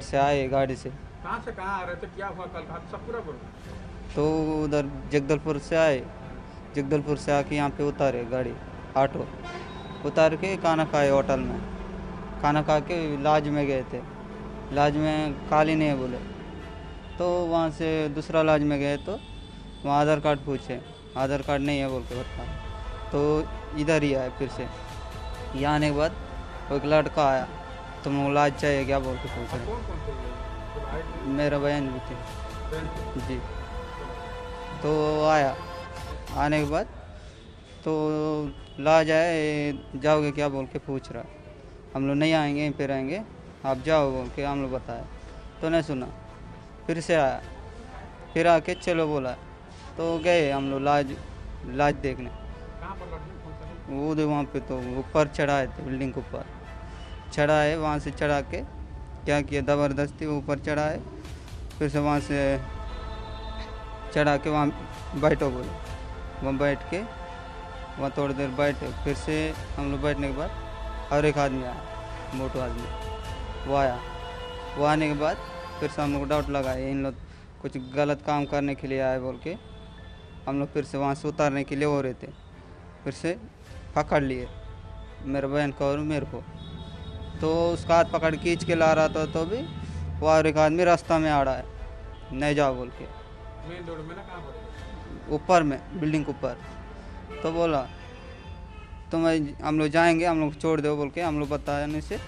से आए गाड़ी से। कहाँ से कहाँ आ रहे थे, क्या हुआ कल, सब पूरा बोलो। तो उधर जगदलपुर से आए, जगदलपुर से आके यहाँ पे उतारे गाड़ी, ऑटो उतार के खाना खाए होटल में। खाना खा के लाज में गए थे, लाज में काली नहीं है बोले, तो वहाँ से दूसरा लाज में गए तो वहाँ आधार कार्ड पूछे, आधार कार्ड नहीं है बोल के बता। तो इधर ही आए फिर से। यहाँ आने के बाद वो एक लड़का आया, तुम लोग लाज चाहिए क्या बोल के पूछ रहे। कौन कौन थे ये जब आए थे? मेरा बहन भी थे बहन थे? जी। तो आया, आने के बाद तो लाज आए, जाओगे क्या बोल के पूछ रहा। हम लोग नहीं आएंगे, यहीं पे रहेंगे, आप जाओ बोल के हम लोग बताए, तो नहीं सुना। फिर से आया, फिर आके चलो बोला, तो गए हम लोग लाज देखने। कहाँ पर लड़की, कौन सा है? वो उधर वहाँ पे तो ऊपर चढ़ाए थे, बिल्डिंग के ऊपर चढ़ाए, वहाँ से चढ़ा के क्या किया, ज़बरदस्ती ऊपर चढ़ाए, फिर से वहाँ से चढ़ा के वहाँ बैठो बोले, वहाँ बैठ के वहाँ थोड़ी देर बैठे। फिर से हम लोग बैठने के बाद और एक आदमी आया, मोटो आदमी, वो आया। वो आने के बाद फिर से हम लोग डाउट लगाए, इन लोग कुछ गलत काम करने के लिए आए बोल के हम लोग फिर से वहाँ से उतारने के लिए हो रहे थे। फिर से पकड़ लिए मेरे बहन को और मेरे को, तो उसका हाथ पकड़ खींच के ला रहा था, तो भी वो और एक आदमी रास्ता में आ रहा है, नहीं जाओ बोल के, मेन रोड में ना, कहाँ पर? ऊपर में बिल्डिंग के ऊपर। तो बोला हम लोग जाएंगे, हम लोग छोड़ दो बोल के हम लोग बताने से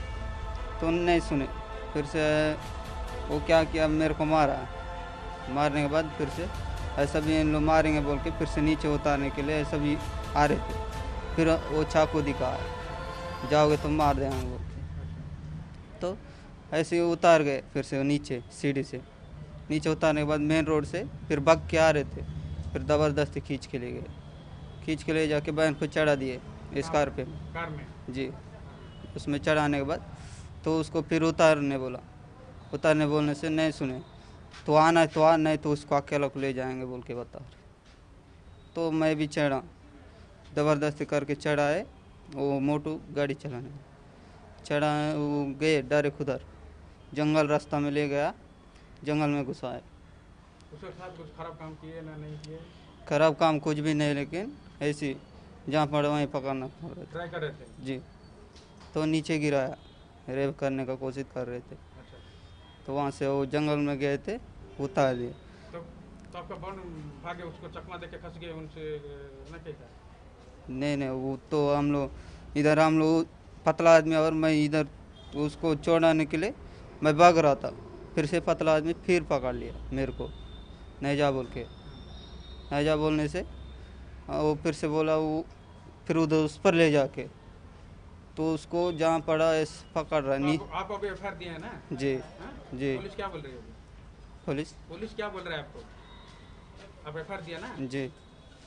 तो नहीं सुने। फिर से वो क्या किया, मेरे को मारा, मारने के बाद फिर से ऐसा भी इन लोग मारेंगे बोल के फिर से नीचे उतारने के लिए ऐसा भी आ रहे थे। फिर वो चाकू दिखा, जाओगे तो मार देंगे बोल के, तो ऐसे ही उतार गए। फिर से वो नीचे सीढ़ी से नीचे उतारने के बाद मेन रोड से फिर भाग के आ रहे थे, फिर ज़बरदस्ती खींच के ले गए, खींच के ले जाके बहन को चढ़ा दिए स्कॉर्पियो में कार में? जी। उसमें चढ़ाने के बाद तो उसको फिर उतारने बोला, उतारने बोलने से नहीं सुने, तो आना है तो आ, नहीं तो उसको अकेला को ले जाएंगे बोल के बता रहे। तो मैं भी चढ़ा, ज़बरदस्ती करके चढ़ाए, वो मोटू गाड़ी चलाने चढ़ा, वो गए डायरेक्ट उधर जंगल रास्ता में ले गया, जंगल में घुसाए। उसके साथ कुछ खराब काम किए ना, नहीं किए? खराब काम कुछ भी नहीं, लेकिन ऐसी जहाँ पड़े वहीं पकड़ना पड़ रहा था ट्राई कर रहे थे? जी। तो नीचे गिराया, रेप करने का कोशिश कर रहे थे, अच्छा। तो वहाँ से वो जंगल में गए थे, उतार दिए। तो आपका बन भागे, उसको चकमा दे के फंस गए उनसे ना, कैसा? नहीं, वो तो हम लोग इधर, हम लोग पतला आदमी और मैं इधर उसको छोड़ाने के लिए मैं भाग रहा था, फिर से पतला आदमी फिर पकड़ लिया मेरे को, नहीं जा बोल के। नहीं जा बोलने से वो फिर से बोला, वो फिर उधर उस पर ले जाके तो उसको जहाँ पड़ा ऐसे पकड़ रहा नहीं। आप अभी एफ दिए हैं ना? जी। हाँ? जी। पुलिस क्या बोल रही है अभी? पुलिस क्या बोल रहा है आपको? आप एफ दिया ना? जी।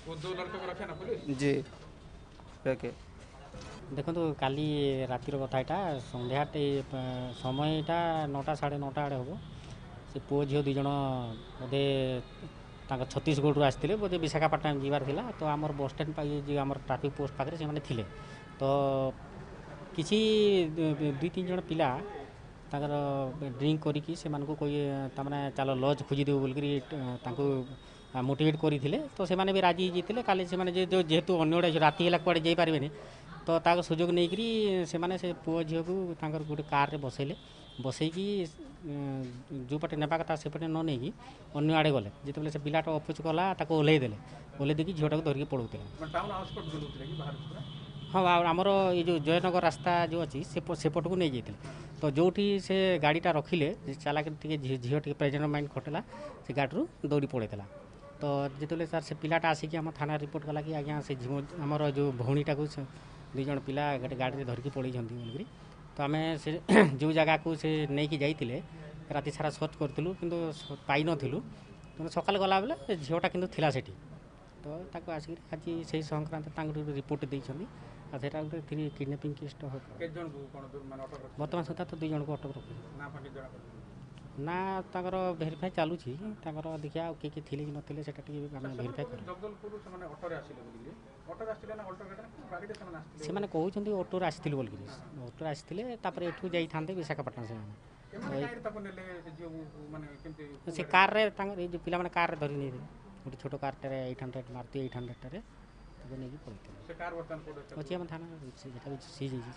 वो 2 लड़कों को रखे ना पुलिस? जी रखे। देखो काली रातिर कथा यहाँ संध्याटे समयटा 9टा 9:30 आड़े हम से पुओ झील 2 जन बोधे छत्तीसगढ़ आसते बोधे विशाखापाटना जीवार थिला। तो आमर बस स्टैंड जो आम ट्राफिक पोस्ट पाखे से थिले, तो किसी 2-3 जन पिला ताकर ड्रिंक करिकी से मानको कोई तमाने चलो लज खोजिदेव बोलकरी मोटिवेट करते, तो से भी राजी होते। काली से जेहेतु अन्य राति है कड़े जापारे, तो ताक सुजोग नहीं से पुओ झील को गोटे कार बसैले, बसैकी जो पटे नेबा कथा सेपटे न नहीं अन्य आड़े गले, जिते से पिलाटा अफिस गला ओह्लई देले, ओह्लई देकी झीटा को धरिकी पड़ौते। हाँ, आमर ये जो जयनगर रास्ता जो अच्छी सेपट को नहीं जाते, तो जो से गाड़ीटा रखिले चला के झील टे प्रेजेंट माइंड खटेला, से गाड़ी दौड़ी पड़ेगा। तो जिते सर से पिलाटा आसिक आम थाना रिपोर्ट कला कि आज्ञा से आमर जो भौणीटा को 2 जन पिला गोटे गाड़ी धरिकी पड़े बोलिकी, तो आम से जो जगह को से नहीं कि जाइए राति सारा सर्च करूँ कि पाई नथिलु, तो सकाल गला बेले झीलटा कि थिला सेठी, तो ताको आसिक आज से संक्रांत रिपोर्ट देइछन्ती। आ सेटा गोटे किडनैपिंग केस बर्तमान सुधा तो 2 जन को अटक रखी। ନା ତାଙ୍କର ଭେରିଫାଏ ଚାଲୁଛି ତାଙ୍କର ଦେଖିବା ଆଉ କିଏ କିଏ ଥିଲେ କି ନଥିଲେ ସେଟା ଟିକେ ଆମେ ଭେରିଫାଏ କରୁ ଜଗଦଲପୁର ସେମାନେ ଅଟୋରେ ଆସିଲେ ବୁଝିଲେ ଅଟୋରେ ଆସିଥିଲେ ନା ଅଲ୍ଟୋ ଗାଡ଼ିରେ ସେମାନେ ଆସିଥିଲେ ସେମାନେ କହୁଛନ୍ତି ଅଟୋରେ ଆସିଥିଲେ ବୋଲିକିରି ଅଟୋରେ ଆସିଥିଲେ ତାପରେ ଏଠୁ ଯାଇଥାନ୍ତେ ବିଶାଖାପାଟଣା ସେମାନେ ଏମାନେ କାହିଁକି ତାକୁ ନେଲେ ସେ ଝିଅକୁ ମାନେ କେମିତି ସେ କାର୍ରେ ତାଙ୍କର ଏଇ ଯେଉଁ ପିଲାମାନେ କାର୍ରେ ଧରି ନେଇଥିଲେ ଗୋଟେ ଛୋଟ କାର୍ଟାରେ 800 ମାରୁତି 800ଟାରେ ତାକୁ ନେଇକି ପଳେଇଥିଲେ ସେ କାର୍ ବର୍ତ୍ତମାନ କୋଉଠି ଅଛି? ଅଛି ଆମ ଥାନା ସେଟା ସିଜ୍ ହେଇଛି